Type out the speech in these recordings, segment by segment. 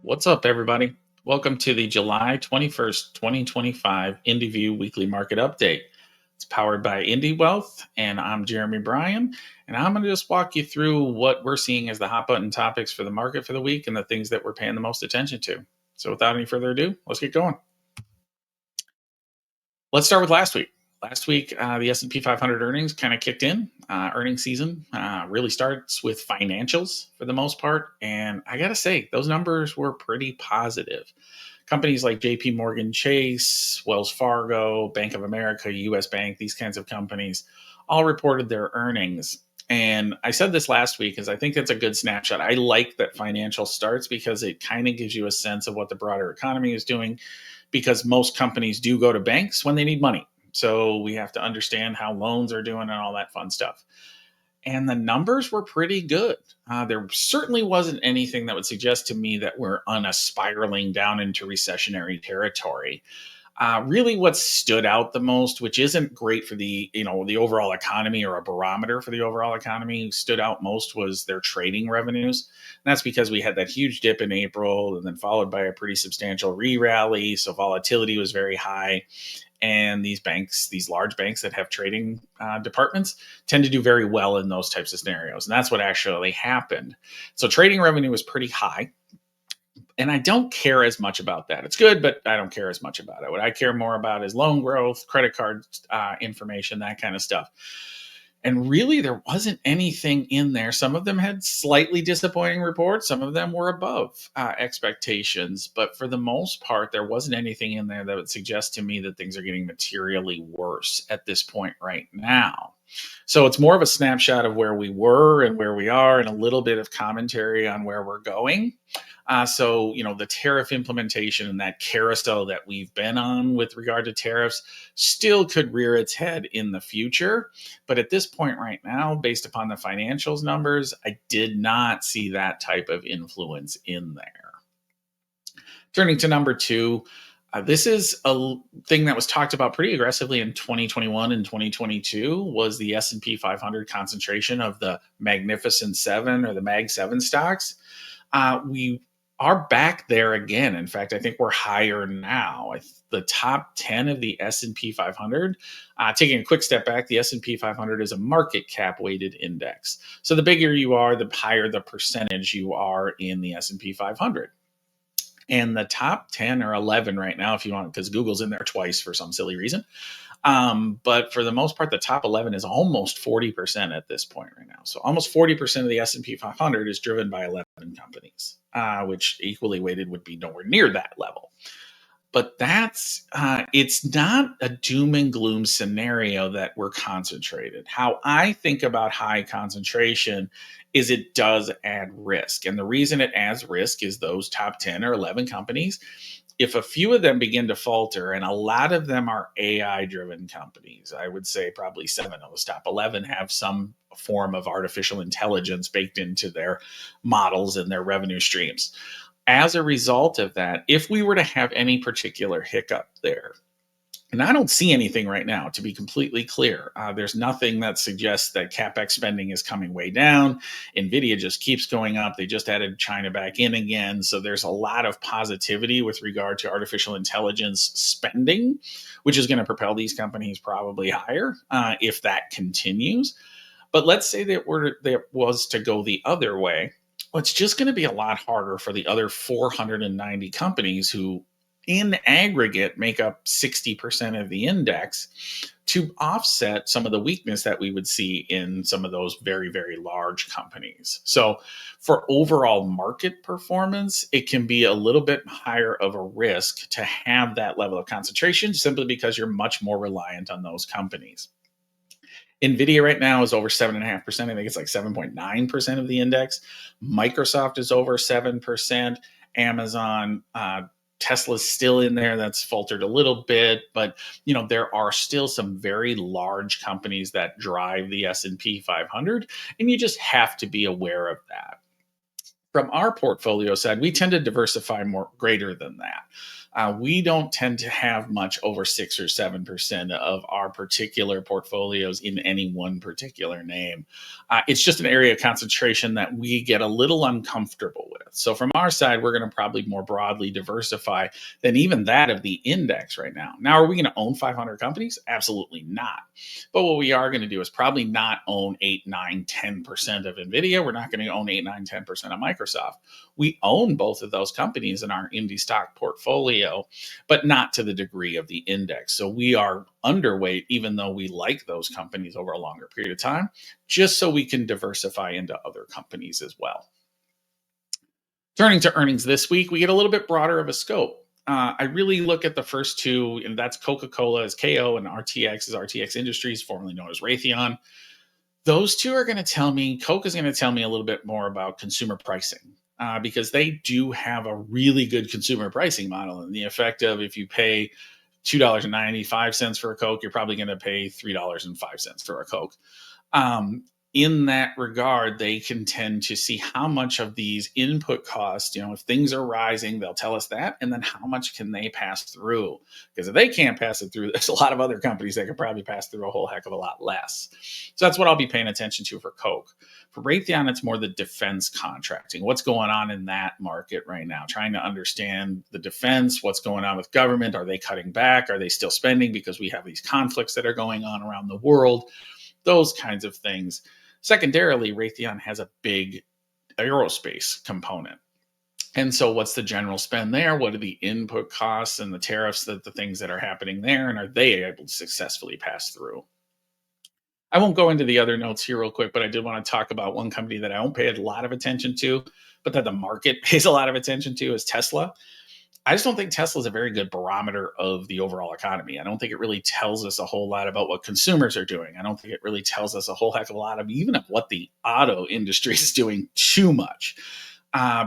What's up, everybody? Welcome to the July 21st, 2025 IndiView Weekly Market Update. It's powered by IndiWealth, and I'm Jeremy Bryan. And I'm going to just walk you through what we're seeing as the hot button topics for the market for the week and the things that we're paying the most attention to. So, without any further ado, let's get going. Let's start with last week. Last week, the S&P 500 earnings kind of kicked in. Earnings season really starts with financials for the most part. And I got to say, those numbers were pretty positive. Companies like JP Morgan Chase, Wells Fargo, Bank of America, US Bank, these kinds of companies all reported their earnings. And I said this last week because I think that's a good snapshot. I like that financial starts because it kind of gives you a sense of what the broader economy is doing, because most companies do go to banks when they need money. So we have to understand how loans are doing and all that fun stuff. And the numbers were pretty good. There certainly wasn't anything that would suggest to me that we're on a spiraling down into recessionary territory. Really, what stood out the most, which isn't great for the overall economy or a barometer for the overall economy, stood out most was their trading revenues. And that's because we had that huge dip in April and then followed by a pretty substantial re-rally. So volatility was very high. And these banks, these large banks that have trading departments, tend to do very well in those types of scenarios. And that's what actually happened. So trading revenue was pretty high. And I don't care as much about that. It's good, but I don't care as much about it. What I care more about is loan growth, credit card information, that kind of stuff. And really, there wasn't anything in there. Some of them had slightly disappointing reports. Some of them were above expectations. But for the most part, there wasn't anything in there that would suggest to me that things are getting materially worse at this point right now. So it's more of a snapshot of where we were and where we are, and a little bit of commentary on where we're going. The tariff implementation and that carousel that we've been on with regard to tariffs still could rear its head in the future. But at this point right now, based upon the financials numbers, I did not see that type of influence in there. Turning to number two, this is a thing that was talked about pretty aggressively in 2021 and 2022, was the S&P 500 concentration of the Magnificent Seven or the Mag 7 stocks. We are back there again. In fact, I think we're higher now. The top 10 of the S&P 500, taking a quick step back, the S&P 500 is a market cap weighted index. So the bigger you are, the higher the percentage you are in the S&P 500. And the top 10 or 11 right now, if you want, because Google's in there twice for some silly reason. But for the most part, the top 11 is almost 40% at this point right now. So almost 40% of the S&P 500 is driven by 11 companies, which equally weighted would be nowhere near that level. But it's not a doom and gloom scenario that we're concentrated. How I think about high concentration is it does add risk. And the reason it adds risk is those top 10 or 11 companies, if a few of them begin to falter, and a lot of them are AI driven companies, I would say probably 7 of those top 11 have some form of artificial intelligence baked into their models and their revenue streams. As a result of that, if we were to have any particular hiccup there, and I don't see anything right now, to be completely clear. There's nothing that suggests that CapEx spending is coming way down. NVIDIA just keeps going up. They just added China back in again. So there's a lot of positivity with regard to artificial intelligence spending, which is going to propel these companies probably higher if that continues. But let's say that was to go the other way. Well, it's just going to be a lot harder for the other 490 companies who in aggregate make up 60% of the index to offset some of the weakness that we would see in some of those very, very large companies. So for overall market performance, it can be a little bit higher of a risk to have that level of concentration simply because you're much more reliant on those companies. NVIDIA right now is over 7.5%. I think it's like 7.9% of the index. Microsoft is over 7%. Amazon, Tesla's still in there. That's faltered a little bit, but there are still some very large companies that drive the S&P 500, and you just have to be aware of that. From our portfolio side, we tend to diversify more greater than that. We don't tend to have much over 6 or 7% of our particular portfolios in any one particular name. It's just an area of concentration that we get a little uncomfortable with. So from our side, we're going to probably more broadly diversify than even that of the index right now. Now, are we going to own 500 companies? Absolutely not. But what we are going to do is probably not own 8, 9, 10% of NVIDIA. We're not going to own 8, 9, 10% of Microsoft. We own both of those companies in our indie stock portfolio, but not to the degree of the index. So we are underweight, even though we like those companies over a longer period of time, just so we can diversify into other companies as well. Turning to earnings this week, we get a little bit broader of a scope. I really look at the first two, and that's Coca-Cola as KO and RTX as RTX Industries, formerly known as Raytheon. Those two are going to tell me, Coke is going to tell me a little bit more about consumer pricing, because they do have a really good consumer pricing model. And the effect of if you pay $2.95 for a Coke, you're probably going to pay $3.05 for a Coke. In that regard, they can tend to see how much of these input costs, if things are rising, they'll tell us that. And then how much can they pass through? Because if they can't pass it through, there's a lot of other companies that could probably pass through a whole heck of a lot less. So that's what I'll be paying attention to for Coke. For Raytheon, it's more the defense contracting. What's going on in that market right now? Trying to understand the defense, what's going on with government. Are they cutting back? Are they still spending because we have these conflicts that are going on around the world? Those kinds of things. Secondarily, Raytheon has a big aerospace component. And so what's the general spend there? What are the input costs and the tariffs, the things that are happening there? And are they able to successfully pass through? I won't go into the other notes here real quick, but I did want to talk about one company that I don't pay a lot of attention to, but that the market pays a lot of attention to is Tesla. I just don't think Tesla is a very good barometer of the overall economy. I don't think it really tells us a whole lot about what consumers are doing. I don't think it really tells us a whole heck of a lot of even of what the auto industry is doing too much.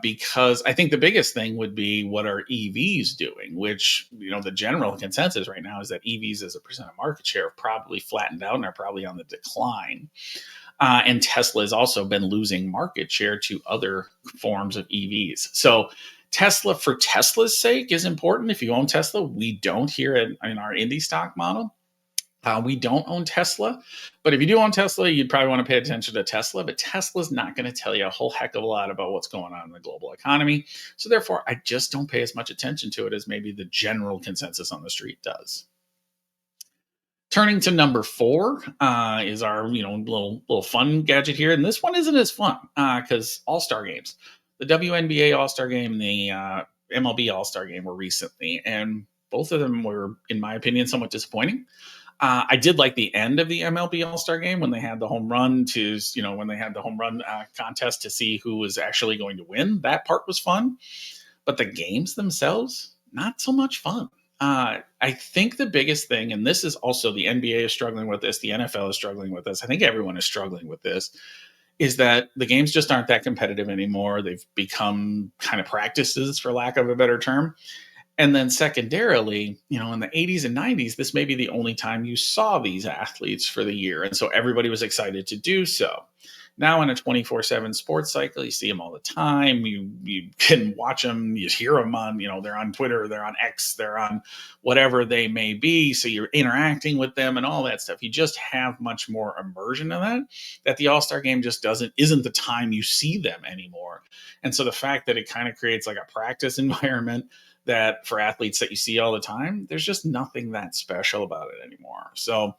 Because I think the biggest thing would be what are EVs doing, which, the general consensus right now is that EVs as a percent of market share have probably flattened out and are probably on the decline. And Tesla has also been losing market share to other forms of EVs. So Tesla, for Tesla's sake, is important. If you own Tesla, we don't here in our indie stock model. We don't own Tesla, but if you do own Tesla, you'd probably want to pay attention to Tesla. But Tesla's not going to tell you a whole heck of a lot about what's going on in the global economy. So therefore, I just don't pay as much attention to it as maybe the general consensus on the street does. Turning to number 4 is our little fun gadget here, and this one isn't as fun because All-Star games, the WNBA All-Star game, and the MLB All-Star game were recently, and both of them were, in my opinion, somewhat disappointing. I did like the end of the MLB All-Star game when they had the home run contest to see who was actually going to win. That part was fun, but the games themselves, not so much fun. I think the biggest thing, and this is also the NBA is struggling with this, the NFL is struggling with this, I think everyone is struggling with this, is that the games just aren't that competitive anymore. They've become kind of practices, for lack of a better term. And then secondarily, in the 80s and 90s, this may be the only time you saw these athletes for the year. And so everybody was excited to do so. Now in a 24/7 sports cycle, you see them all the time. You can watch them, you hear them on, they're on Twitter, they're on X, they're on whatever they may be. So you're interacting with them and all that stuff. You just have much more immersion in that the All-Star game just isn't the time you see them anymore. And so the fact that it kind of creates like a practice environment that for athletes that you see all the time, there's just nothing that special about it anymore. So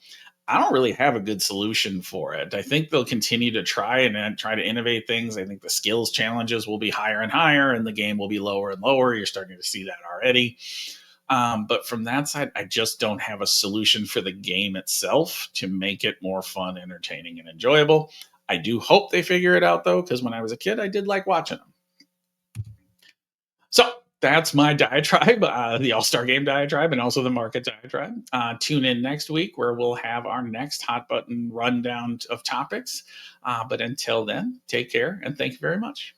I don't really have a good solution for it. I think they'll continue to try to innovate things. I think the skills challenges will be higher and higher, and the game will be lower and lower. You're starting to see that already. But from that side, I just don't have a solution for the game itself to make it more fun, entertaining, and enjoyable. I do hope they figure it out, though, because when I was a kid, I did like watching them. So that's my diatribe, the All-Star Game diatribe, and also the market diatribe. Tune in next week where we'll have our next hot button rundown of topics. But until then, take care and thank you very much.